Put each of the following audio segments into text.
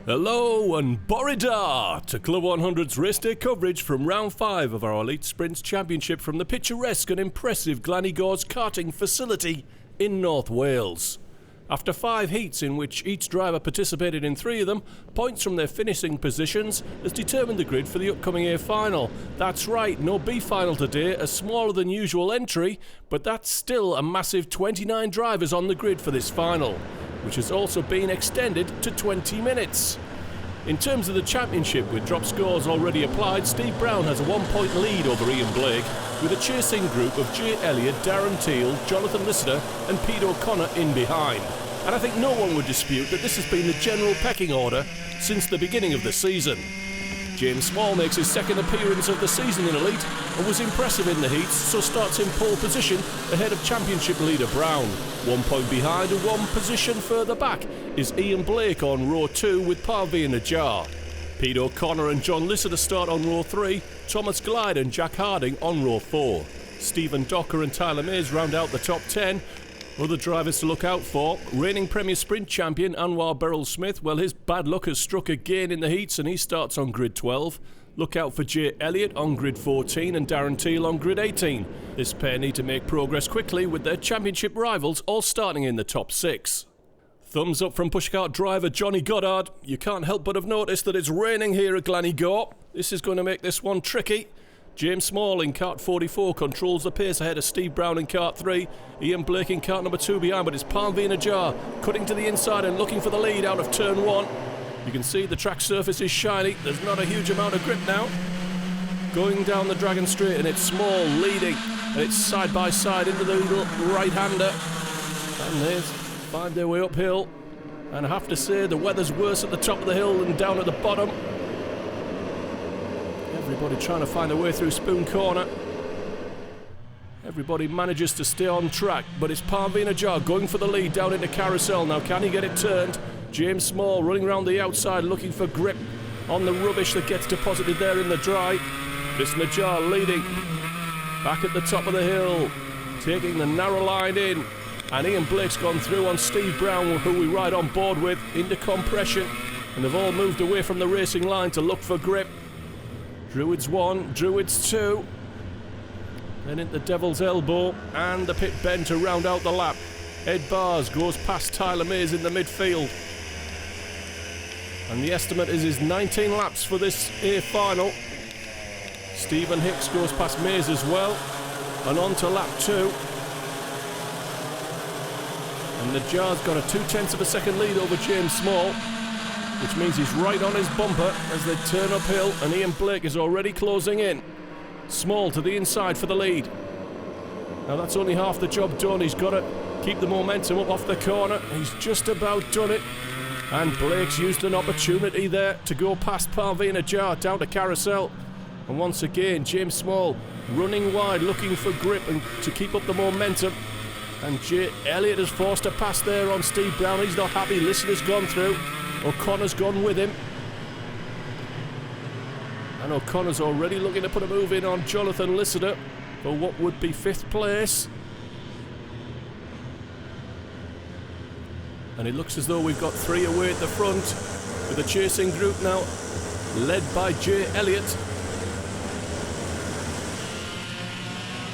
Hello and Borida to Club 100's race day coverage from round 5 of our Elite Sprints Championship from the picturesque and impressive Glan Y Gors karting facility in North Wales. After 5 heats in which each driver participated in 3 of them, points from their finishing positions has determined the grid for the upcoming A final. That's right, no B final today, a smaller than usual entry, but that's still a massive 29 drivers on the grid for this final, which has also been extended to 20 minutes. In terms of the championship, with drop scores already applied, Steve Brown has a 1-point lead over Ian Blake, with a chasing group of Jay Elliott, Darren Teal, Jonathan Lister and Pete O'Connor in behind. And I think no one would dispute that this has been the general pecking order since the beginning of the season. James Small makes his second appearance of the season in Elite and was impressive in the heats, so starts in pole position ahead of championship leader Brown. 1 point behind and 1 position further back is Ian Blake on row 2 with Parvi in a jar. Pete O'Connor and John Lister start on row 3, Thomas Glyde and Jack Harding on row 4. Stephen Docker and Tyler Mays round out the top 10. Other drivers to look out for: reigning Premier Sprint champion Anwar Beryl-Smith. Well, his bad luck has struck again in the heats and he starts on grid 12. Look out for Jay Elliott on grid 14 and Darren Teal on grid 18. This pair need to make progress quickly with their championship rivals all starting in the top 6. Thumbs up from pushcart driver Johnny Goddard. You can't help but have noticed that it's raining here at Glan Y Gors. This is going to make this one tricky. James Small in kart 44 controls the pace ahead of Steve Brown in kart 3. Ian Blake in kart number 2 behind, but it's Parvi in a jar, cutting to the inside and looking for the lead out of turn 1. You can see the track surface is shiny. There's not a huge amount of grip now. Going down the Dragon Straight, and it's Small leading, and it's side by side into the little right-hander. And they find their way uphill. And I have to say, the weather's worse at the top of the hill than down at the bottom. Everybody trying to find their way through Spoon Corner. Everybody manages to stay on track, but it's Parvi in a jar going for the lead down into Carousel. Now can he get it turned? James Small running around the outside looking for grip on the rubbish that gets deposited there in the dry. This Najar leading back at the top of the hill, taking the narrow line in, and Ian Blake's gone through on Steve Brown, who we ride on board with, into compression, and they've all moved away from the racing line to look for grip. Druids 1, Druids 2, then into Devil's Elbow and the pit bend to round out the lap. Ed Bars goes past Tyler Mays in the midfield, and the estimate is his 19 laps for this A final. Stephen Hicks goes past Mays as well, and on to lap 2. And the Jar's got a 0.2 of a second lead over James Small, which means he's right on his bumper as they turn uphill, and Ian Blake is already closing in. Small to the inside for the lead. Now that's only half the job done. He's got to keep the momentum up off the corner. He's just about done it. And Blake's used an opportunity there to go past Parvi in a jar down to Carousel. And once again, James Small running wide, looking for grip and to keep up the momentum. And Jay Elliott is forced to pass there on Steve Brown. He's not happy. Listener's gone through. O'Connor's gone with him. And O'Connor's already looking to put a move in on Jonathan Lister for what would be 5th place. And it looks as though we've got 3 away at the front, with a chasing group now led by Jay Elliott.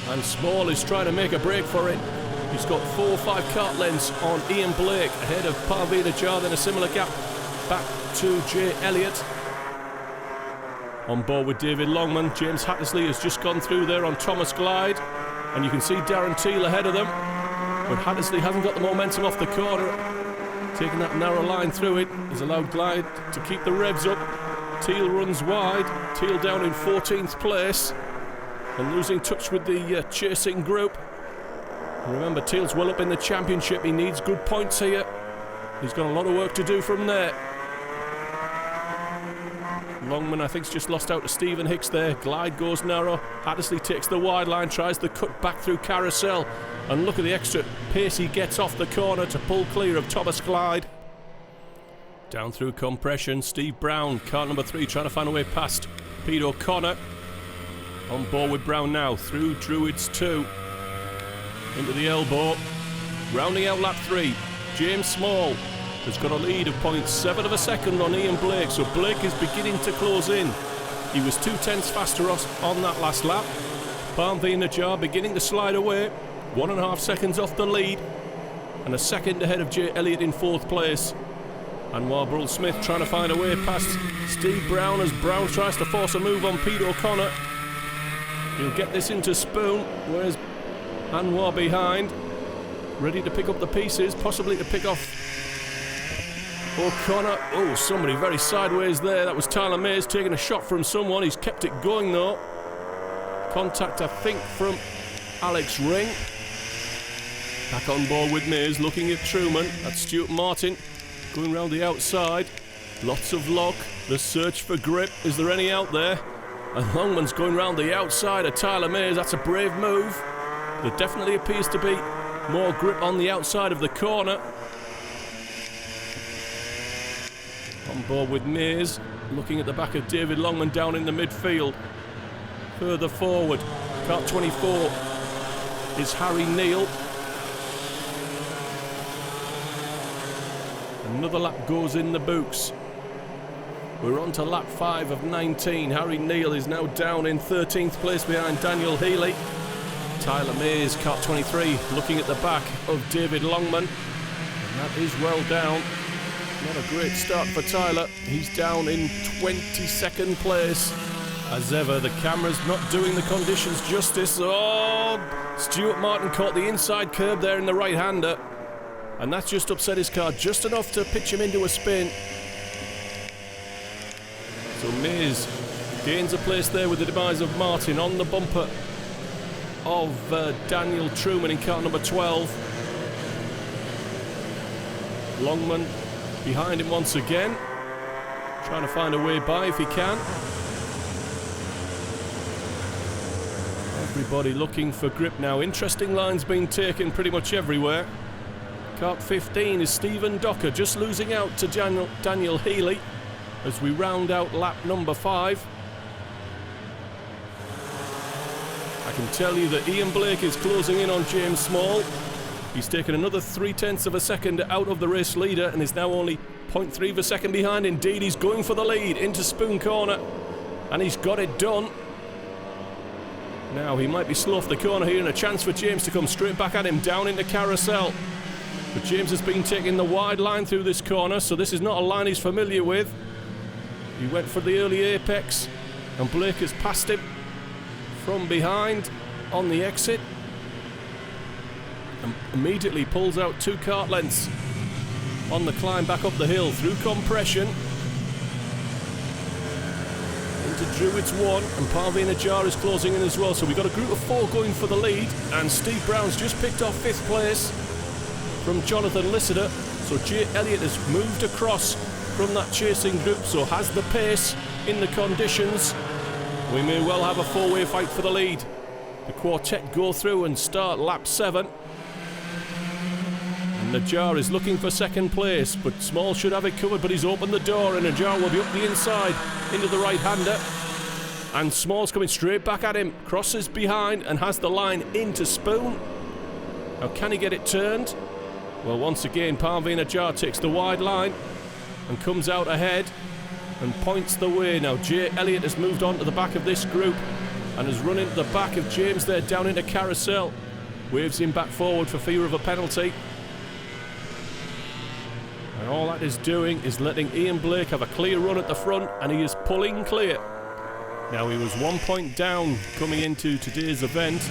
And Small is trying to make a break for it. He's got 4 or 5 kart lengths on Ian Blake ahead of Parvi in a jar, then a similar gap back to Jay Elliott. On board with David Longman, James Hattersley has just gone through there on Thomas Glyde, and you can see Darren Teal ahead of them, but Hattersley hasn't got the momentum off the corner, taking that narrow line through it. He's allowed Glyde to keep the revs up. Teal runs wide, Teal down in 14th place and losing touch with the chasing group. Remember, Teal's well up in the championship. He needs good points here. He's got a lot of work to do from there. Longman, I think, has just lost out to Stephen Hicks there. Glyde goes narrow. Hattersley takes the wide line, tries the cut back through Carousel. And look at the extra pace he gets off the corner to pull clear of Thomas Glyde. Down through compression, Steve Brown, car number 3, trying to find a way past Pete O'Connor. On board with Brown now, through Druids 2. Into the elbow. Rounding out lap 3, James Small. has got a lead of 0.7 of a second on Ian Blake, so Blake is beginning to close in. He was 2/10 faster on that last lap. Parmveen Najjar beginning to slide away, 1.5 seconds off the lead, and a second ahead of Jay Elliott in 4th place. Anwar Burrell-Smith trying to find a way past Steve Brown as Brown tries to force a move on Pete O'Connor. He'll get this into Spoon, whereas Anwar behind, ready to pick up the pieces, possibly to pick off O'Connor. Oh, somebody very sideways there. That was Tyler Mays taking a shot from someone. He's kept it going though. Contact, I think, from Alex Ring. Back on board with Mays, looking at Truman. That's Stuart Martin going round the outside. Lots of lock. The search for grip. Is there any out there? And Longman's going round the outside of Tyler Mays. That's a brave move. There definitely appears to be more grip on the outside of the corner. On board with Mays, looking at the back of David Longman down in the midfield. Further forward, kart 24 is Harry Neal. Another lap goes in the books. We're on to lap 5 of 19. Harry Neal is now down in 13th place behind Daniel Healy. Tyler Mays, kart 23, looking at the back of David Longman. And that is well down. Not a great start for Tyler. He's down in 22nd place. As ever, the camera's not doing the conditions justice. Oh, Stuart Martin caught the inside curb there in the right-hander. And that's just upset his car just enough to pitch him into a spin. So Mays gains a place there with the demise of Martin on the bumper of Daniel Truman in car number 12. Longman behind him once again, trying to find a way by if he can. Everybody looking for grip now. Interesting lines being taken pretty much everywhere. Kart 15 is Stephen Docker just losing out to Daniel Healy as we round out lap number 5. I can tell you that Ian Blake is closing in on James Small. He's taken another 0.3 of a second out of the race leader and is now only 0.3 of a second behind. Indeed, he's going for the lead into Spoon Corner, and he's got it done. Now he might be slow off the corner here, and a chance for James to come straight back at him down into Carousel. But James has been taking the wide line through this corner, so this is not a line he's familiar with. He went for the early apex, and Blake has passed him from behind on the exit. And immediately pulls out 2 kart lengths on the climb back up the hill through compression. Into Druids 1, and Parmveen Najjar is closing in as well. So we've got a group of 4 going for the lead, and Steve Brown's just picked off 5th place from Jonathan Lissiter. So Jay Elliott has moved across from that chasing group, so has the pace in the conditions. We may well have a 4-way fight for the lead. The quartet go through and start lap 7. And Najjar is looking for 2nd place, but Small should have it covered, but he's opened the door and Najjar will be up the inside into the right-hander. And Small's coming straight back at him, crosses behind and has the line into Spoon. Now can he get it turned? Well, once again, Parmveen Najjar takes the wide line and comes out ahead and points the way. Now Jay Elliott has moved on to the back of this group and has run into the back of James there down into Carousel. Waves him back forward for fear of a penalty. And all that is doing is letting Ian Blake have a clear run at the front, and he is pulling clear. Now he was 1 point down coming into today's event.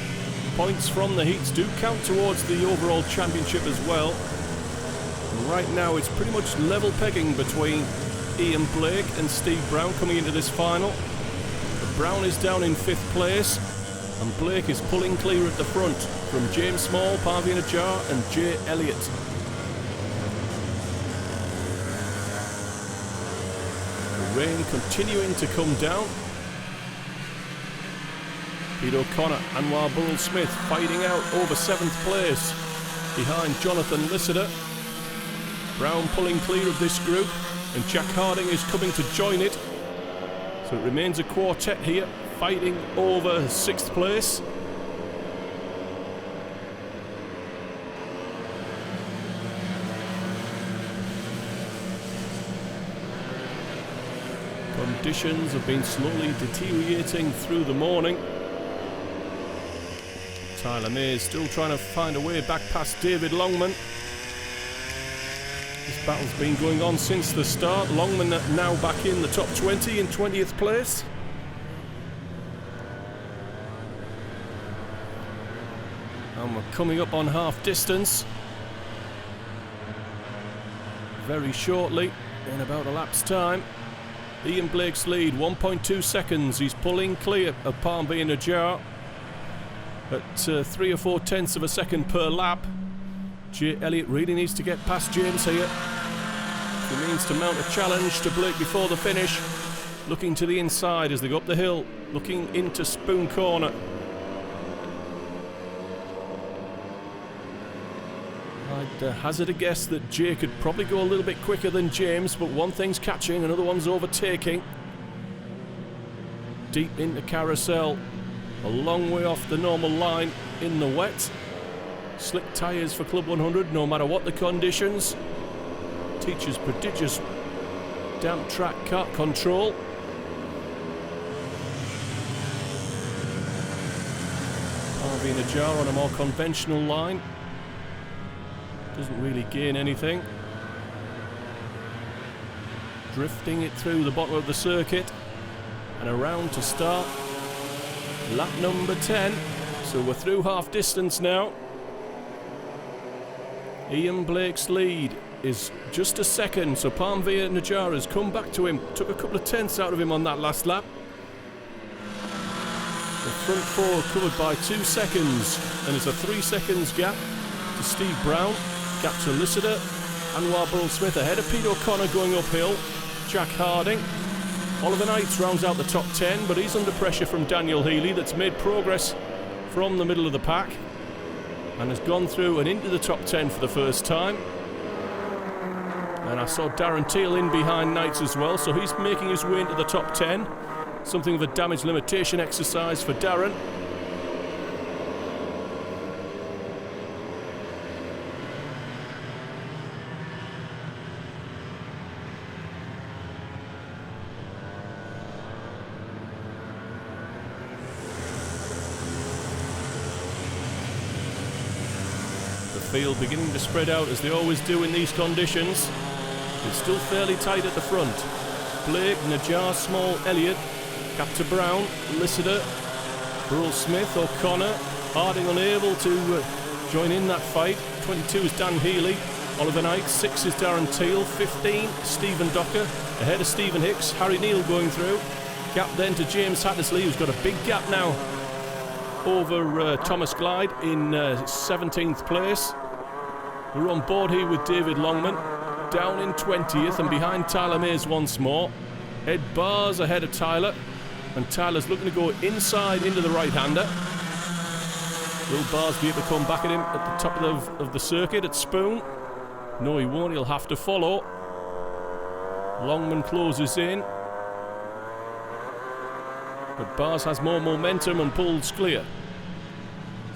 Points from the heats do count towards the overall championship as well. And right now it's pretty much level pegging between Ian Blake and Steve Brown coming into this final. But Brown is down in 5th place, and Blake is pulling clear at the front from James Small, Parmveen Najjar and Jay Elliott. The rain continuing to come down. Pete O'Connor, Anwar Burrell-Smith fighting out over 7th place behind Jonathan Lissiter. Brown pulling clear of this group, and Jack Harding is coming to join it. So it remains a quartet here fighting over 6th place. Conditions have been slowly deteriorating through the morning. Tyler May is still trying to find a way back past David Longman. This battle's been going on since the start. Longman now back in the top 20 in 20th place. And we're coming up on half distance very shortly, in about a lap's time. Ian Blake's lead, 1.2 seconds. He's pulling clear of Palmby and Ajar at 3 or 4 tenths of a second per lap. Jay Elliott really needs to get past James here. He means to mount a challenge to Blake before the finish. Looking to the inside as they go up the hill, looking into Spoon Corner. I'd hazard a guess that Jay could probably go a little bit quicker than James, but one thing's catching, another one's overtaking. Deep into Carousel, a long way off the normal line in the wet. Slick tyres for Club 100, no matter what the conditions. Teaches prodigious damp track car control. Harvey and Ajar on a more conventional line. Doesn't really gain anything. Drifting it through the bottom of the circuit. And around to start. Lap number 10. So we're through half distance now. Ian Blake's lead is just a second. So Palmvia Najar has come back to him. Took a couple of tenths out of him on that last lap. The front four covered by 2 seconds. And there's a 3 seconds gap to Steve Brown. Gap to Lycida, Anwar Burrell-Smith ahead of Pete O'Connor going uphill. Jack Harding. Oliver Knights rounds out the top 10, but he's under pressure from Daniel Healy, that's made progress from the middle of the pack and has gone through and into the top 10 for the first time. And I saw Darren Teal in behind Knights as well, so he's making his way into the top 10. Something of a damage limitation exercise for Darren. Field beginning to spread out as they always do in these conditions. It's still fairly tight at the front. Blake, Najar, Small, Elliott, Captain Brown, Lycida, Burrell-Smith, O'Connor, Harding unable to join in that fight. 22 is Dan Healy, Oliver Knight, 6 is Darren Teal, 15 Stephen Docker, ahead of Stephen Hicks, Harry Neal going through. Gap then to James Hattersley, who's got a big gap now over Thomas Glyde in 17th place. We're on board here with David Longman, down in 20th and behind Tyler Mays once more. Ed Barr's ahead of Tyler, and Tyler's looking to go inside into the right-hander. Will Barrs be able to come back at him at the top of the circuit at Spoon? No, he won't, he'll have to follow. Longman closes in, but Barrs has more momentum and pulls clear.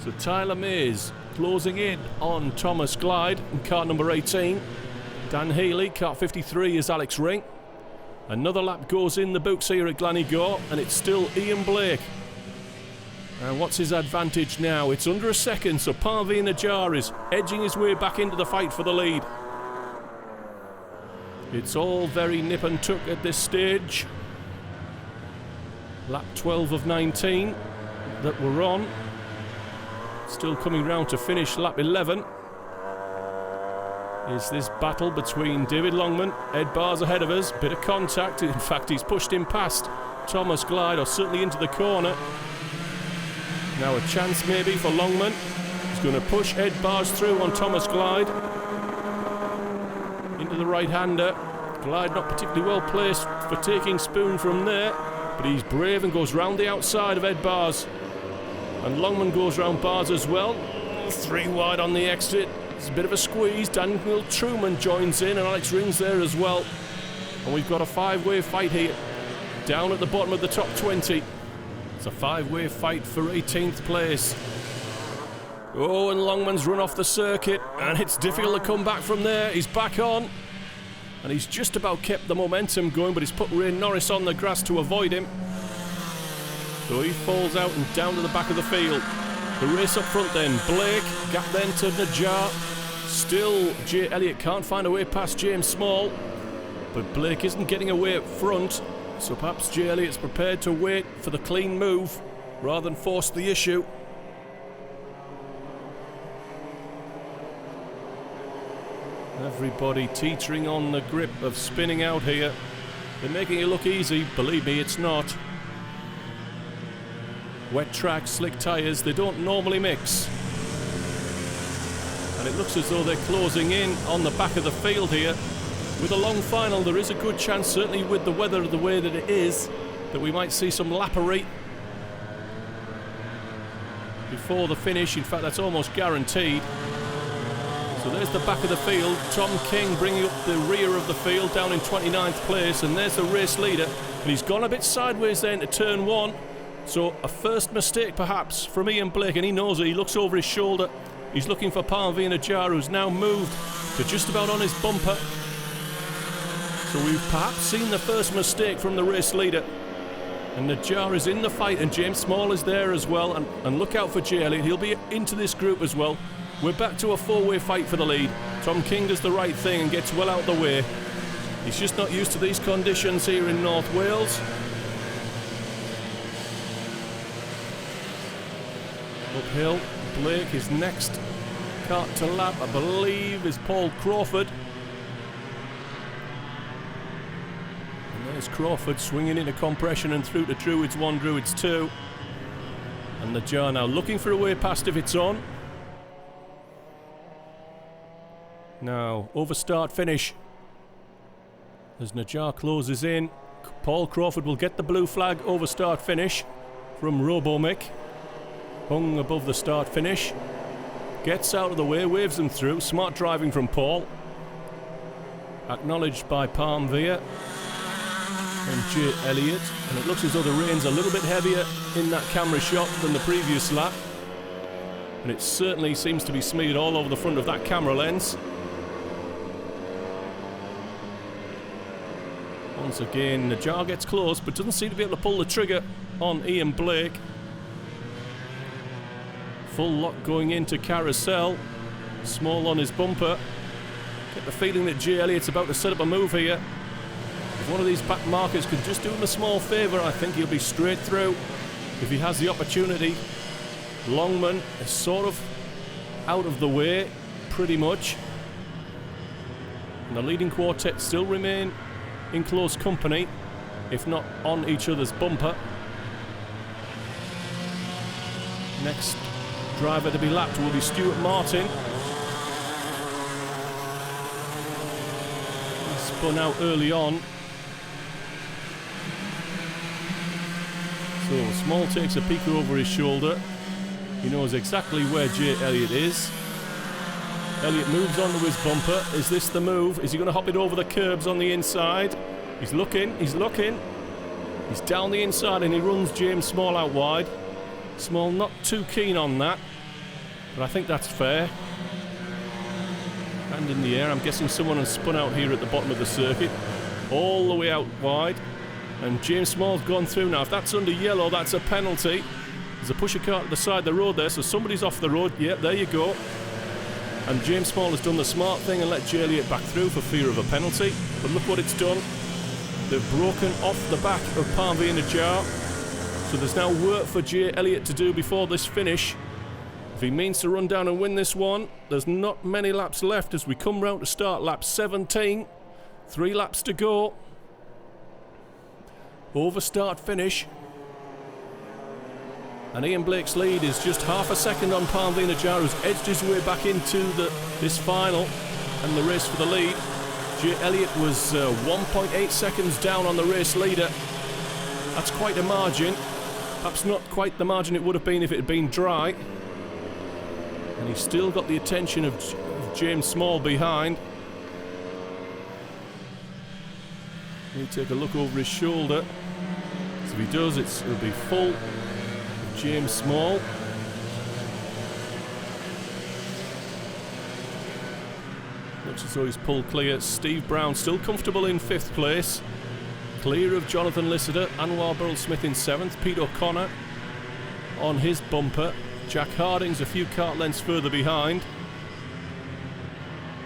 So Tyler Mays closing in on Thomas Glyde in car number 18. Dan Healy, car 53 is Alex Ring. Another lap goes in the books here at Glan Y Gors, and it's still Ian Blake. And what's his advantage now? It's under a second, so Parveen Najar is edging his way back into the fight for the lead. It's all very nip and tuck at this stage. Lap 12 of 19 that we're on. Still coming round to finish lap 11. Is this battle between David Longman, Ed Barr's ahead of us, bit of contact, in fact he's pushed him past Thomas Glyde, or certainly into the corner. Now a chance maybe for Longman. He's going to push Ed Barr's through on Thomas Glyde. Into the right-hander. Glyde not particularly well placed for taking Spoon from there, but he's brave and goes round the outside of Ed Barr's. And Longman goes round Barr's as well. 3 wide on the exit. It's a bit of a squeeze. Daniel Truman joins in, and Alex Ring's there as well. And we've got a 5-way fight here, down at the bottom of the top 20. It's a 5-way fight for 18th place. Oh, and Longman's run off the circuit, and it's difficult to come back from there. He's back on. And he's just about kept the momentum going, but he's put Ray Norris on the grass to avoid him. So he falls out and down to the back of the field. The race up front then, Blake, gap then to Najjar. Still, Jay Elliott can't find a way past James Small. But Blake isn't getting away up front, so perhaps Jay Elliott's prepared to wait for the clean move rather than force the issue. Everybody teetering on the grip of spinning out here. They're making it look easy, believe me, it's not. Wet track, slick tyres, they don't normally mix. And it looks as though they're closing in on the back of the field here. With a long final, there is a good chance, certainly with the weather the way that it is, that we might see some lappery before the finish. In fact, that's almost guaranteed. So there's the back of the field. Tom King bringing up the rear of the field down in 29th place, and there's the race leader. And he's gone a bit sideways then to turn one. So a first mistake perhaps from Ian Blake, and he knows it. He looks over his shoulder. He's looking for Parmveen Najjar, who's now moved to just about on his bumper. So we've perhaps seen the first mistake from the race leader. And Najjar is in the fight, and James Small is there as well. And look out for Jay Elliott. He'll be into this group as well. We're back to a four-way fight for the lead. Tom King does the right thing and gets well out the way. He's just not used to these conditions here in North Wales. Uphill, Blake, his next kart to lap, I believe, is Paul Crawford. And there's Crawford swinging into compression and through to Druids 1, Druids 2. And Najjar now looking for a way past if it's on. Now, over start finish. As Najjar closes in, Paul Crawford will get the blue flag over start finish from Robomick. Hung above the start finish. Gets out of the way, waves them through. Smart driving from Paul. Acknowledged by Parmveen and Jay Elliott. And it looks as though the rain's a little bit heavier in that camera shot than the previous lap. And it certainly seems to be smeared all over the front of that camera lens. Once again, Najjar gets close, but doesn't seem to be able to pull the trigger on Ian Blake. Full lock going into Carousel. Small on his bumper. Get the feeling that Jay Elliott's about to set up a move here. If one of these back markers could just do him a small favour, I think he'll be straight through if he has the opportunity. Longman is sort of out of the way, pretty much. And the leading quartet still remain in close company, if not on each other's bumper. Next driver to be lapped will be Stuart Martin. He spun out early on. So Small takes a peek over his shoulder. He knows exactly where Jay Elliott is. Elliott moves onto his bumper. Is this the move? Is he going to hop it over the curbs on the inside? He's looking, he's looking. He's down the inside and he runs James Small out wide. Small not too keen on that, but I think that's fair. Hand in the air. I'm guessing someone has spun out here at the bottom of the circuit. All the way out wide. And James Small's gone through now. If that's under yellow, that's a penalty. There's a pusher car at the side of the road there, so somebody's off the road. Yep, there you go. And James Small has done the smart thing and let Jay Elliott back through for fear of a penalty. But look what it's done. They've broken off the back of Parmveen Najjar. So there's now work for Jay Elliott to do before this finish. If he means to run down and win this one, there's not many laps left as we come round to start lap 17. 3 laps to go. Over start finish. And Ian Blake's lead is just half a second on Parmveen Najjar, who's edged his way back into this final and the race for the lead. Jay Elliott was 1.8 seconds down on the race leader. That's quite a margin. Perhaps not quite the margin it would have been if it had been dry. And he's still got the attention of James Small behind. He'll take a look over his shoulder. So if he does, it'll be full. James Small. Looks Looks as though he's pulled clear. Steve Brown still comfortable in 5th place. Clear of Jonathan Lissider. Anwar Burrell-Smith in 7th. Pete O'Connor on his bumper. Jack Harding's a few kart lengths further behind.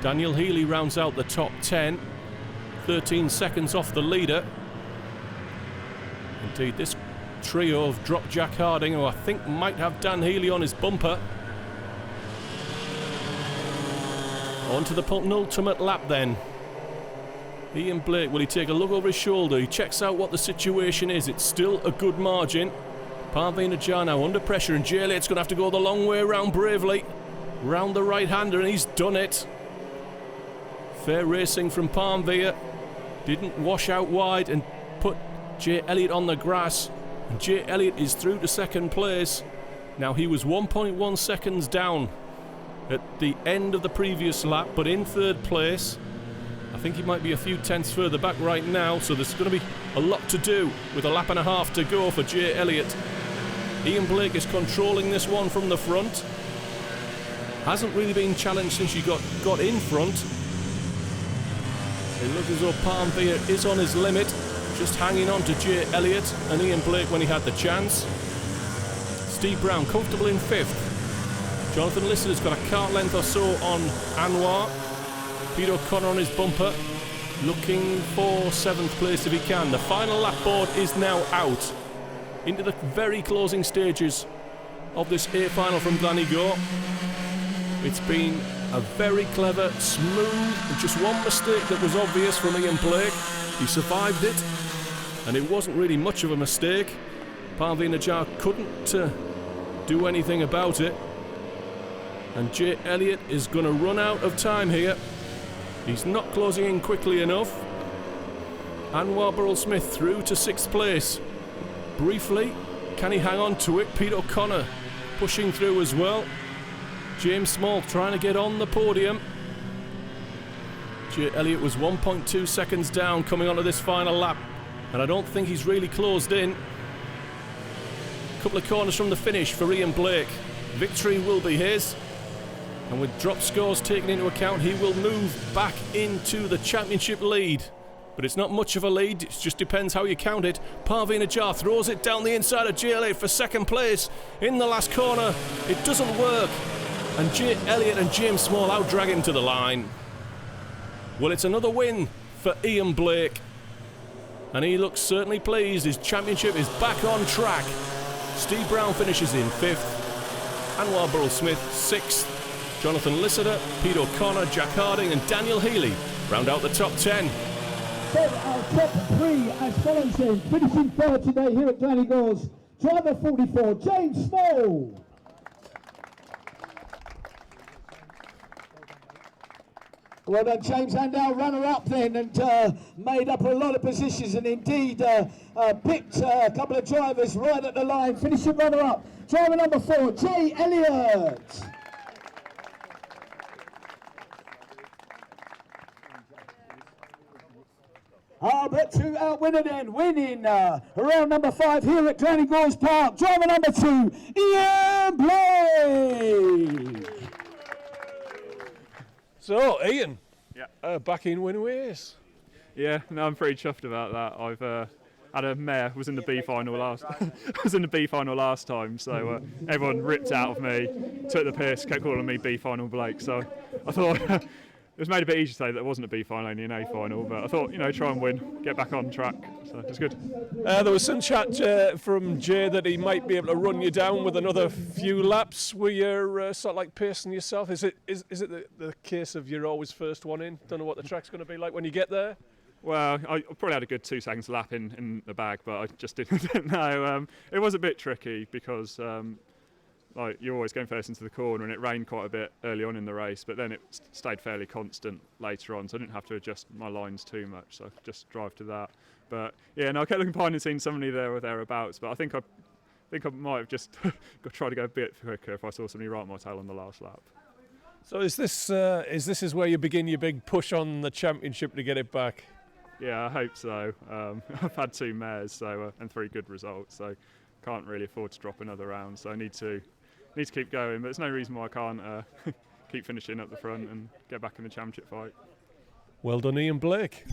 Daniel Healy rounds out the top 10. 13 seconds off the leader. Indeed, this trio have dropped Jack Harding, who I think might have Dan Healy on his bumper. On to the penultimate lap then. Ian Blake, will he take a look over his shoulder? He checks out what the situation is. It's still a good margin. Parveen Ajar now under pressure, and Jay Elliott's going to have to go the long way around bravely. Round the right-hander, and he's done it. Fair racing from Parveen. Didn't wash out wide and put Jay Elliott on the grass. And Jay Elliott is through to 2nd place. Now, he was 1.1 seconds down at the end of the previous lap, but in 3rd place. I think he might be a few tenths further back right now, so there's going to be a lot to do with a lap and a half to go for Jay Elliott. Ian Blake is controlling this one from the front. Hasn't really been challenged since he got in front. It looks as though Parveen is on his limit, just hanging on to Jay Elliott and Ian Blake when he had the chance. Steve Brown comfortable in 5th. Jonathan Lissider's got a kart length or so on Anwar. Pete O'Connor on his bumper, looking for 7th place if he can. The final lap board is now out into the very closing stages of this A final from Glan Y Gors. It's been a very clever, smooth, and just one mistake that was obvious from Ian Blake. He survived it, and it wasn't really much of a mistake. Parveen Ajar couldn't do anything about it. And Jay Elliott is going to run out of time here. He's not closing in quickly enough. Anwar Burrell-Smith through to 6th place. Briefly, can he hang on to it? Pete O'Connor pushing through as well. James Small trying to get on the podium. Jay Elliott was 1.2 seconds down coming onto this final lap, and I don't think he's really closed in. A couple of corners from the finish for Ian Blake. Victory will be his. And with drop scores taken into account, he will move back into the championship lead. But it's not much of a lead, it just depends how you count it. Parveen Ajar throws it down the inside of Jay Elliott for 2nd place. In the last corner, it doesn't work. And Jay Elliott and James Small out-drag him to the line. Well, it's another win for Ian Blake. And he looks certainly pleased. His championship is back on track. Steve Brown finishes in 5th. Anwar Burrell-Smith 6th. Jonathan Lissider, Pete O'Connor, Jack Harding and Daniel Healy round out the top 10. So our top 3 as follows then. Finishing 3rd today here at Glan Y Gors, driver 44, James Small. Well done, James, and our runner-up then, and made up a lot of positions, and indeed picked a couple of drivers right at the line. Finishing runner-up, driver number 4, Jay Elliott. But to our winner then, winning round number 5 here at Glan Y Gors Park, driver number 2, Ian Blake. So, Ian, back in win ways. Yeah, no, I'm pretty chuffed about that. I've had a mare, was in the B final last, was in the B final last time, so everyone ripped out of me, took the piss, kept calling me B final Blake. So I thought. It was made a bit easier to say that it wasn't a B final, only an A final, but I thought, try and win, get back on track, so it's good. There was some chat from Jay that he might be able to run you down with another few laps. Were you sort of like pacing yourself? Is it the case of you're always first one in? Don't know what the track's going to be like when you get there? Well, I probably had a good 2 seconds lap in the bag, but I just didn't know. It was a bit tricky because you're always going first into the corner, and it rained quite a bit early on in the race, but then it stayed fairly constant later on, so I didn't have to adjust my lines too much, so I could just drive to that. But yeah, I kept looking behind and seeing somebody there or thereabouts, but I think I might have just tried to go a bit quicker if I saw somebody right on my tail on the last lap. So is this where you begin your big push on the championship to get it back? Yeah, I hope so. I've had 2 mares and 3 good results, so can't really afford to drop another round, so I need to keep going, but there's no reason why I can't keep finishing up the front and get back in the championship fight. Well done, Ian Blake.